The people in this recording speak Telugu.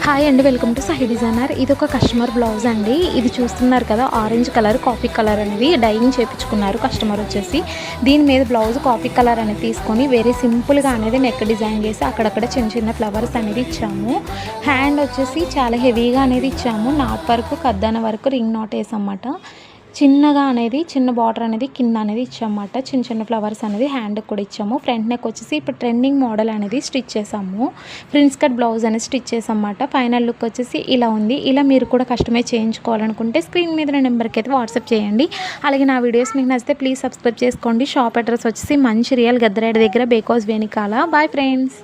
హాయ్ అండి, వెల్కమ్ టు సాయి డిజైనర్. ఇది ఒక కస్టమర్ బ్లౌజ్ అండి. ఇది చూస్తున్నారు కదా, ఆరెంజ్ కలర్ కాఫీ కలర్ అనేది డైయింగ్ చేయించుకున్నారు కస్టమర్ వచ్చేసి. దీని మీద బ్లౌజ్ కాఫీ కలర్ అనేది తీసుకొని వెరీ సింపుల్గా అనేది నెక్ డిజైన్ చేసి అక్కడక్కడ చిన్న చిన్న ఫ్లవర్స్ అనేది ఇచ్చాము. హ్యాండ్ వచ్చేసి చాలా హెవీగా అనేది ఇచ్చాము. నాట్ వరకు కద్దాన వరకు రింగ్ నాట్ వేసామన్నమాట. చిన్నగా అనేది చిన్న బార్డర్ అనేది కింద అనేది ఇచ్చామన్నమాట. చిన్న చిన్న ఫ్లవర్స్ అనేది హ్యాండ్కి కూడా ఇచ్చాము. ఫ్రంట్ నెక్ వచ్చేసి ఇప్పుడు ట్రెండింగ్ మోడల్ అనేది స్టిచ్ చేసాము. ప్రిన్స్ కట్ బ్లౌజ్ అనేది స్టిచ్ చేసామన్నమాట. ఫైనల్ లుక్ వచ్చేసి ఇలా ఉంది. ఇలా మీరు కూడా కస్టమైజ్ చేయించుకోవాలనుకుంటే స్క్రీన్ మీద నెంబర్కి అయితే వాట్సాప్ చేయండి. అలాగే నా వీడియోస్ మీకు నచ్చితే ప్లీజ్ సబ్స్క్రైబ్ చేసుకోండి. షాప్ అడ్రస్ వచ్చేసి మంచిర్యాల గద్దరాడి దగ్గర బేకాజ్ వెనికాల. Bye friends.